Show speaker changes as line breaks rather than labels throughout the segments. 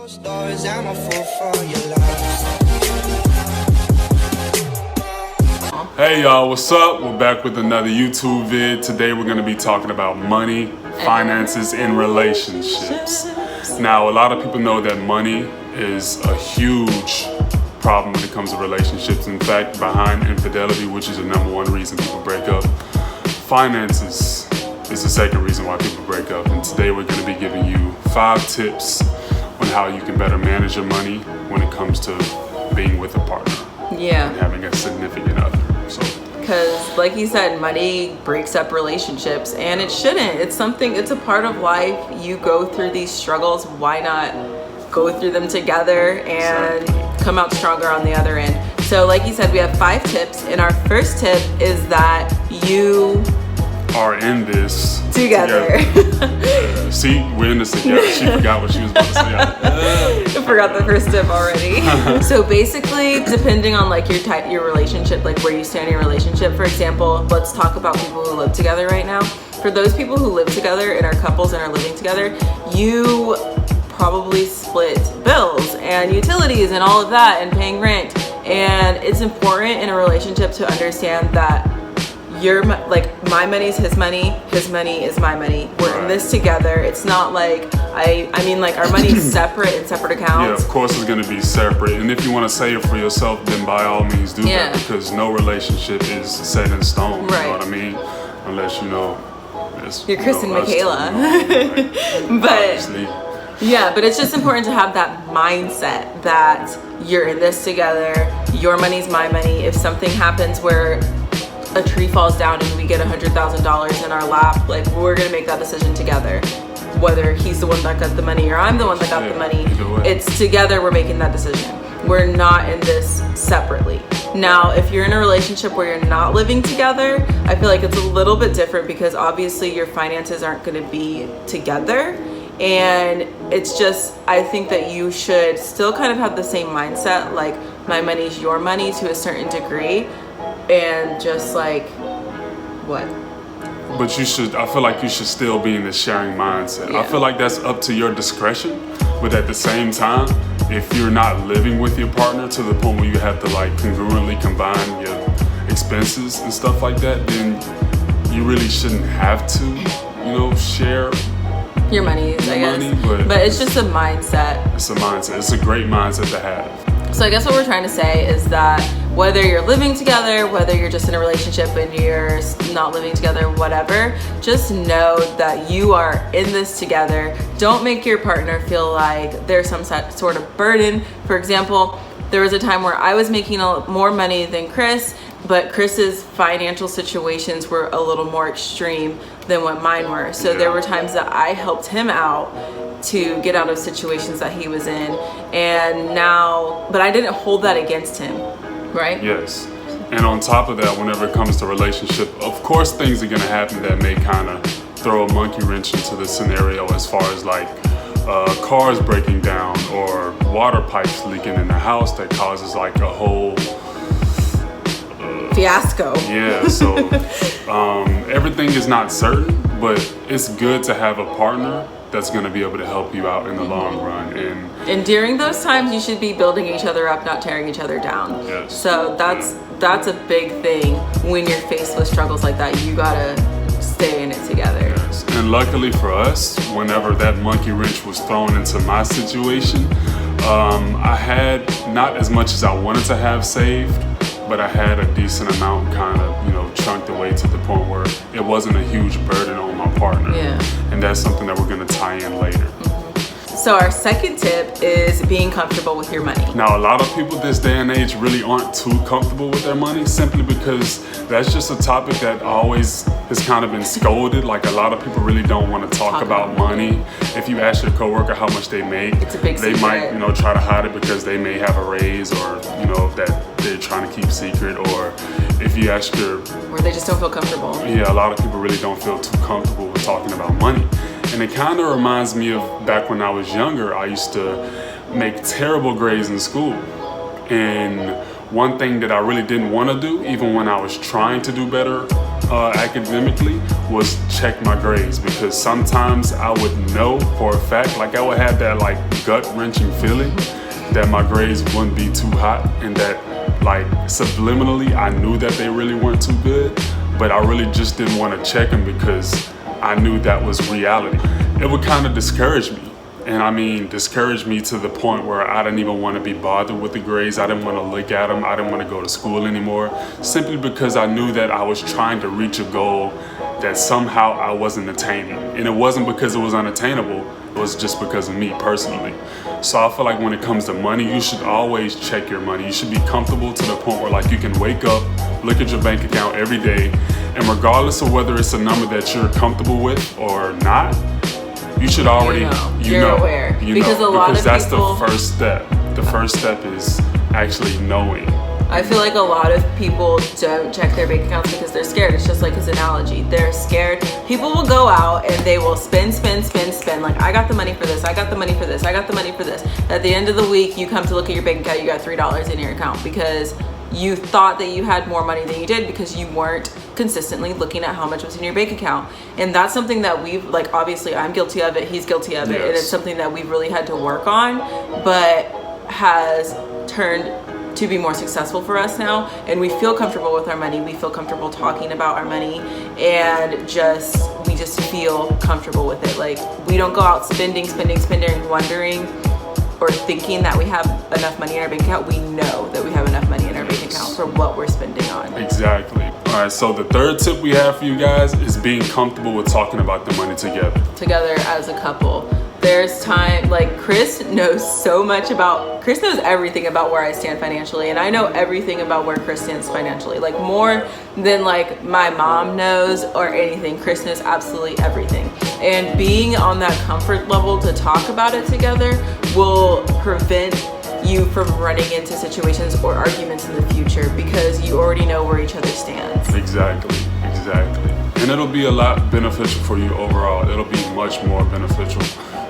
Stories, I'm a fool for your love.
Hey y'all, what's up? We're back with another YouTube vid. Today we're going to be talking about money, finances, and relationships. Now, a lot of people know that money is a huge problem when it comes to relationships. In fact, behind infidelity, which is the number one reason people break up, finances is the second reason why people break up. And today we're going to be giving you 5 tips on how you can better manage your money when it comes to being with a partner.
Yeah.
And having a significant other.
Because like you said, money breaks up relationships, and it shouldn't. It's a part of life. You go through these struggles. Why not go through them together and come out stronger on the other end? So like you said, we have 5 tips, and our first tip is that you
are in this
together.
See, we're in this together. She forgot what she was about to say.
I forgot the first tip already. So basically, depending on like your relationship, like where you stand in your relationship. For example, let's talk about people who live together right now. For those people who live together and are couples and are living together, you probably split bills and utilities and all of that and paying rent. And it's important in a relationship to understand that my money is his money is my money. We're in this together. It's not like I mean like our money's separate in separate accounts.
Yeah, of course it's going to be separate. And if you want to save for yourself, then by all means do that, because no relationship is set in stone.
Right.
You know what I mean? Unless
you're Chris and Makala.
But
yeah, but it's just important to have that mindset that you're in this together. Your money's my money. If something happens where a tree falls down and we get $100,000 in our lap, like we're gonna make that decision together. Whether he's the one that got the money or I'm the one that got the money, it's together we're making that decision. We're not in this separately. Now, if you're in a relationship where you're not living together, I feel like it's a little bit different because obviously your finances aren't gonna be together. And it's just, I think that you should still kind of have the same mindset, like my money's your money to a certain degree. And just like, what?
But I feel like you should still be in the sharing mindset.
Yeah.
I feel like that's up to your discretion. But at the same time, if you're not living with your partner to the point where you have to like congruently combine your expenses and stuff like that, then you really shouldn't have to, share
your money, I guess. But it's just a mindset.
It's a mindset. It's a great mindset to have.
So I guess what we're trying to say is that whether you're living together, whether you're just in a relationship and you're not living together, whatever, just know that you are in this together. Don't make your partner feel like there's some sort of burden. For example, there was a time where I was making more money than Chris, but Chris's financial situations were a little more extreme than what mine were. So there were times that I helped him out to get out of situations that he was in, but I didn't hold that against him, right?
Yes. And on top of that, whenever it comes to relationship, of course things are gonna happen that may kind of throw a monkey wrench into the scenario, as far as like cars breaking down or water pipes leaking in the house that causes like a whole
fiasco.
Yeah, so everything is not certain, but it's good to have a partner that's going to be able to help you out in the long run.
And during those times, you should be building each other up, not tearing each other down.
Yes.
So that's a big thing when you're faced with struggles like that. You gotta stay in it together.
Yes. And luckily for us, whenever that monkey wrench was thrown into my situation, I had not as much as I wanted to have saved, but I had a decent amount kind of, chunked away to the point where it wasn't a huge burden on my partner.
Yeah.
And that's something that we're going to tie in later.
So our second tip is being comfortable with your money.
Now, a lot of people this day and age really aren't too comfortable with their money, simply because that's just a topic that always has kind of been scolded. Like, a lot of people really don't want to talk about money. If you ask your coworker how much they make,
it's a big secret.
Might, try to hide it because they may have a raise, or, that they're trying to keep secret, or if you ask
or they just don't feel comfortable.
Yeah, a lot of people really don't feel too comfortable with talking about money. And it kind of reminds me of back when I was younger. I used to make terrible grades in school. And one thing that I really didn't want to do, even when I was trying to do better, academically was check my grades, because sometimes I would know for a fact, like I would have that like gut-wrenching feeling that my grades wouldn't be too hot, and that like subliminally I knew that they really weren't too good, but I really just didn't want to check them because I knew that was reality. It would kind of discourage me. And I mean, discouraged me to the point where I didn't even want to be bothered with the grades. I didn't want to look at them. I didn't want to go to school anymore, simply because I knew that I was trying to reach a goal that somehow I wasn't attaining. And it wasn't because it was unattainable. It was just because of me personally. So I feel like when it comes to money, you should always check your money. You should be comfortable to the point where like you can wake up, look at your bank account every day, and regardless of whether it's a number that you're comfortable with or not, you should already,
you're aware. Because
that's the first step. The first step is actually knowing.
I feel like a lot of people don't check their bank accounts because they're scared. It's just like his analogy. They're scared. People will go out and they will spend. Like, I got the money for this. I got the money for this. I got the money for this. At the end of the week, you come to look at your bank account, you got $3 in your account because you thought that you had more money than you did because you weren't consistently looking at how much was in your bank account. And that's something that we've, like, obviously I'm guilty of it, he's guilty of it, and it's something that we've really had to work on, but has turned to be more successful for us now. And we feel comfortable with our money, we feel comfortable talking about our money, and we just feel comfortable with it. Like, we don't go out spending, wondering or thinking that we have enough money in our bank account. We know that we have enough money in our bank account for what we're spending on.
Exactly. All right, so the third tip we have for you guys is being comfortable with talking about the money together.
Together as a couple. There's time, like, Chris knows everything about where I stand financially, and I know everything about where Chris stands financially. Like, more than like my mom knows or anything, Chris knows absolutely everything. And being on that comfort level to talk about it together will prevent you from running into situations or arguments in the future because you already know where each other stands.
Exactly. And it'll be a lot beneficial for you overall. It'll be much more beneficial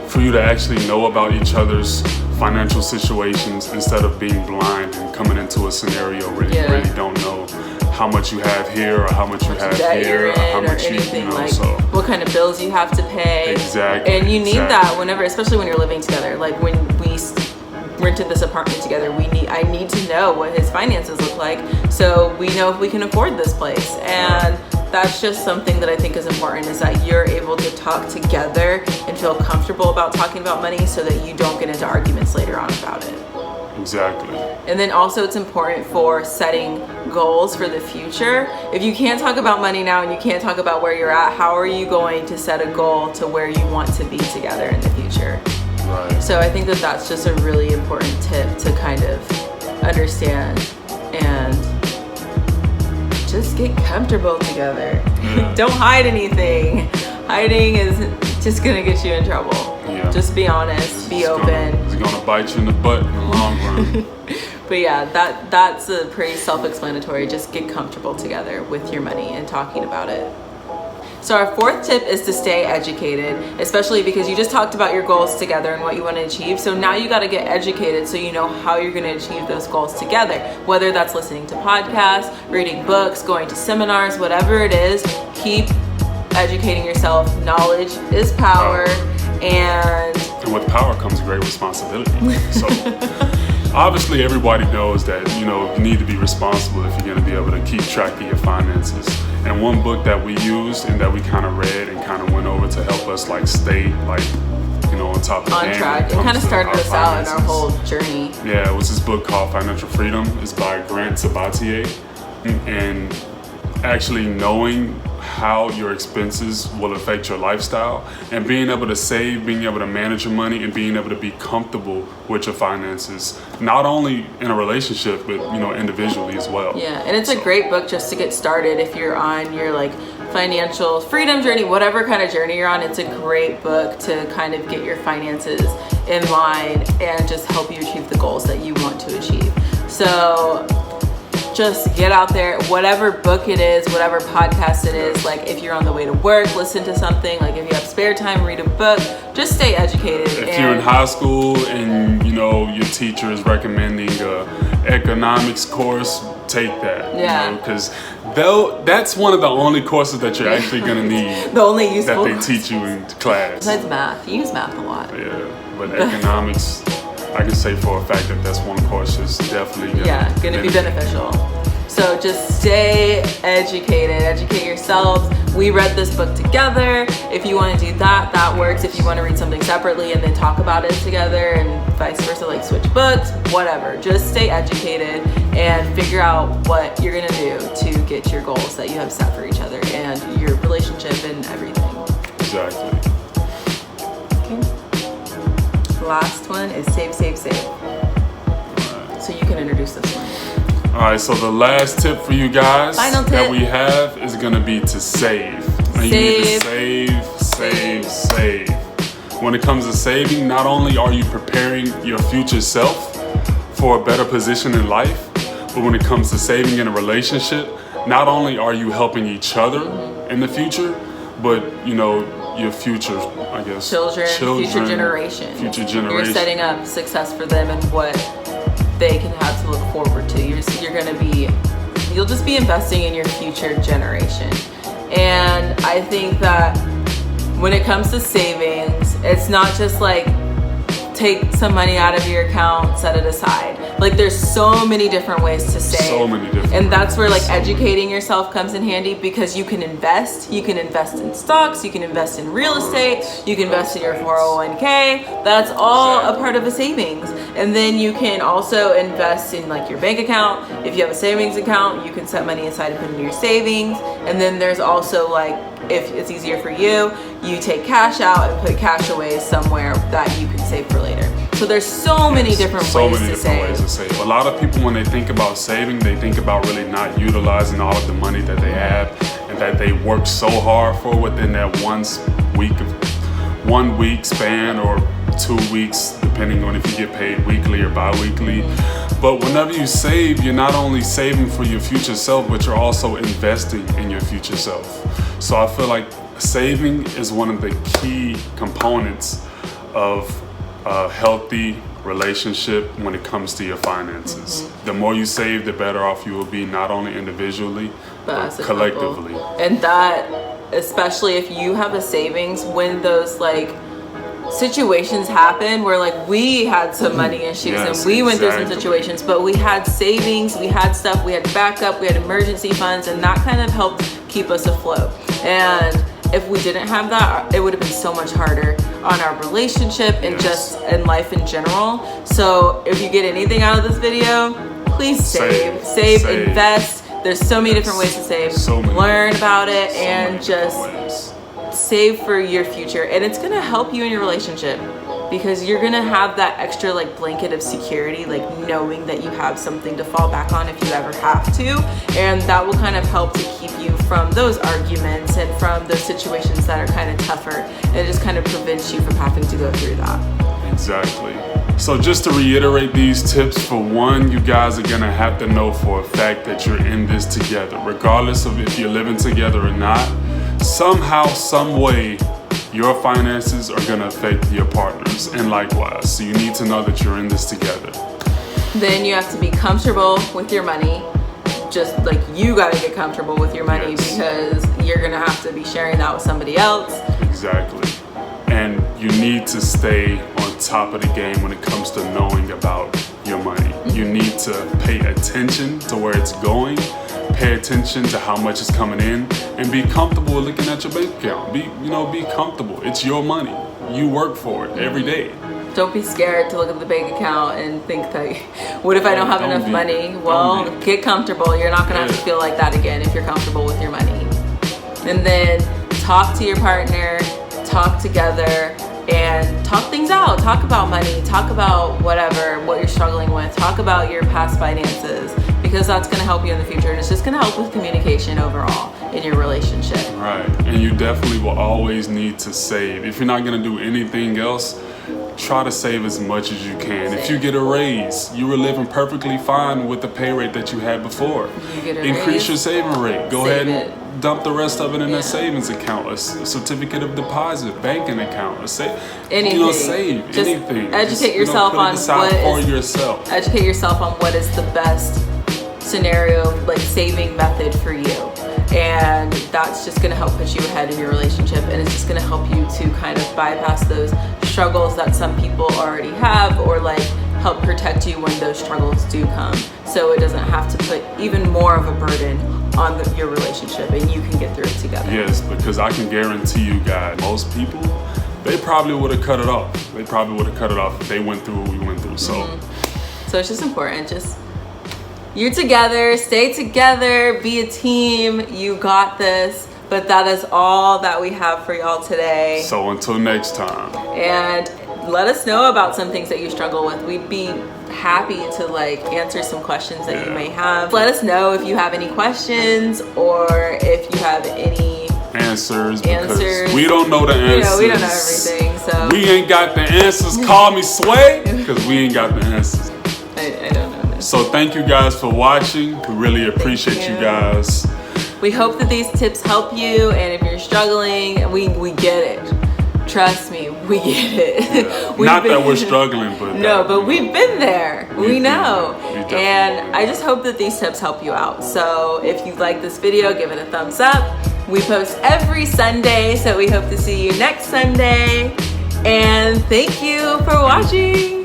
for you to actually know about each other's financial situations instead of being blind and coming into a scenario where you really don't know how much you have here or how much you have here or how much you know,
like,
so
what kind of bills you have to pay.
Exactly.
And you need that whenever, especially when you're living together. Like, when we rented this apartment together, I need to know what his finances look like so we know if we can afford this place. And that's just something that I think is important, is that you're able to talk together and feel comfortable about talking about money so that you don't get into arguments later on about it.
Exactly.
And then also it's important for setting goals for the future. If you can't talk about money now and you can't talk about where you're at, how are you going to set a goal to where you want to be together in the future?
Right.
So I think that that's just a really important tip to kind of understand and just get comfortable together.
Yeah.
Don't hide anything. Hiding is just gonna get you in trouble.
Yeah.
Just be honest, be open.
It's gonna bite you in the butt in the long run.
But yeah, that's a pretty self-explanatory. Just get comfortable together with your money and talking about it. So our fourth tip is to stay educated, especially because you just talked about your goals together and what you want to achieve. So now you got to get educated so you know how you're going to achieve those goals together. Whether that's listening to podcasts, reading books, going to seminars, whatever it is, keep educating yourself. Knowledge is power, and
with power comes great responsibility. So obviously everybody knows that, you need to be responsible if you're going to be able to keep track of your finances. And one book that we used and that we kind of read and kind of went over to help us stay on top of the game.
On track. It kind of started us out in our whole journey.
Yeah, it was this book called Financial Freedom. It's by Grant Sabatier. And actually knowing how your expenses will affect your lifestyle and being able to save, being able to manage your money, and being able to be comfortable with your finances, not only in a relationship, but individually as well.
Yeah, and it's a great book just to get started if you're on your financial freedom journey, whatever kind of journey you're on. It's a great book to kind of get your finances in line and just help you achieve the goals that you want to achieve. So just get out there, whatever book it is, whatever podcast it is, if you're on the way to work, listen to something, if you have spare time, read a book, just stay educated.
If you're in high school and your teacher is recommending a economics course, take that.
Yeah.
Because That's one of the only courses that you're actually gonna need.
The only useful
that they teach you in class.
Besides math, you use math a lot.
Yeah, but economics, I can say for a fact that that's one course that's definitely
gonna be beneficial. So just stay educated, educate yourselves. We read this book together. If you want to do that, that works. If you want to read something separately and then talk about it together and vice versa, like switch books, whatever. Just stay educated and figure out what you're gonna do to get your goals that you have set for each other and your relationship and everything.
Exactly.
Okay. Last one is save, save, save. So you can introduce this one.
All right, so the last tip for you guys that we have is gonna be to save. And you need to save. When it comes to saving, not only are you preparing your future self for a better position in life, but when it comes to saving in a relationship, not only are you helping each other in the future, but your future, I guess,
children, future generation. You're setting up success for them and what they can have to look forward to. You'll just be investing in your future generation. And I think that when it comes to savings, it's not just like take some money out of your account, set it aside. Like there's so many different ways to save.
So many different
And that's where like educating yourself comes in handy, because you can invest in stocks, you can invest in real estate, you can invest in your 401k. That's all a part of a savings. And then you can also invest in like your bank account. If you have a savings account, you can set money aside and put it in your savings. And then there's also like, if it's easier for you, you take cash out and put cash away somewhere that you can save for later. So there's so many different ways to save.
A lot of people, when they think about saving, they think about really not utilizing all of the money that they have and that they work so hard for within that 1 week span or 2 weeks, depending on if you get paid weekly or bi-weekly. But whenever you save, you're not only saving for your future self, but you're also investing in your future self. So I feel like saving is one of the key components of a healthy relationship when it comes to your finances. The more you save, the better off you will be, not only individually, but collectively.
And that, especially if you have a savings, when those like situations happen where like we had some money issues and we went through some situations, but we had savings, we had stuff, we had backup, we had emergency funds, and that kind of helped keep us afloat. And if we didn't have that, it would have been so much harder on our relationship and just in life in general. So if you get anything out of this video, please save, invest. There's so many different ways to save. Learn about it and just save for your future. And it's gonna help you in your relationship, because you're gonna have that extra like blanket of security, like knowing that you have something to fall back on if you ever have to. And that will kind of help to keep you from those arguments and from those situations that are kind of tougher. And it just kind of prevents you from having to go through that.
Exactly. So just to reiterate these tips, for one, you guys are gonna have to know for a fact that you're in this together, regardless of if you're living together or not. Somehow, some way, your finances are gonna affect your partners, and likewise. So you need to know that you're in this together.
Then you have to be comfortable with your money. Just like you gotta get comfortable with your money, because you're gonna have to be sharing that with somebody else.
Exactly. And you need to stay on top of the game when it comes to knowing about your money. You need to pay attention to where it's going, pay attention to how much is coming in, and be comfortable with looking at your bank account. Be comfortable. It's your money. You work for it every day.
Don't be scared to look at the bank account and think that, what if I don't have enough money? Well, get comfortable. You're not gonna have to feel like that again if you're comfortable with your money. And then talk to your partner, talk together, and talk things out. Talk about money, talk about whatever, what you're struggling with, talk about your past finances, because that's gonna help you in the future, and it's just gonna help with communication overall in your relationship.
Right, and you definitely will always need to save. If you're not gonna do anything else, try to save as much as you can. If you get a raise, you were living perfectly fine with the pay rate that you had before. Increase your saving rate. Go ahead and dump the rest of it in a savings account, a certificate of deposit, banking account,
anything.
Save
just
anything.
Educate yourself on
Educate yourself on what is the best
scenario, like saving method for you. And that's just gonna help put you ahead in your relationship, and it's just gonna help you to kind of bypass those struggles that some people already have, or like help protect you when those struggles do come, so it doesn't have to put even more of a burden on your relationship, and you can get through it together.
Yes, because I can guarantee you guys, most people, they probably would have cut it off. They probably would have cut it off if they went through what we went through. So
So it's just important, just you're together, stay together, be a team, you got this. But that is all that we have for y'all today.
So until next time.
And let us know about some things that you struggle with. We'd be happy to like answer some questions that you may have. Let us know if you have any questions or if you have any
answers. Because we don't know the answers.
We don't know everything, so
we ain't got the answers. Call me Sway, because we ain't got the answers.
I don't know this.
So thank you guys for watching. We really appreciate you guys.
We hope that these tips help you, and if you're struggling, we get it. Trust me, we get it.
Yeah. Not that we're struggling, but
but we've been there. We know.
We
and I just hope that these tips help you out. So if you like this video, give it a thumbs up. We post every Sunday, so we hope to see you next Sunday. And thank you for watching.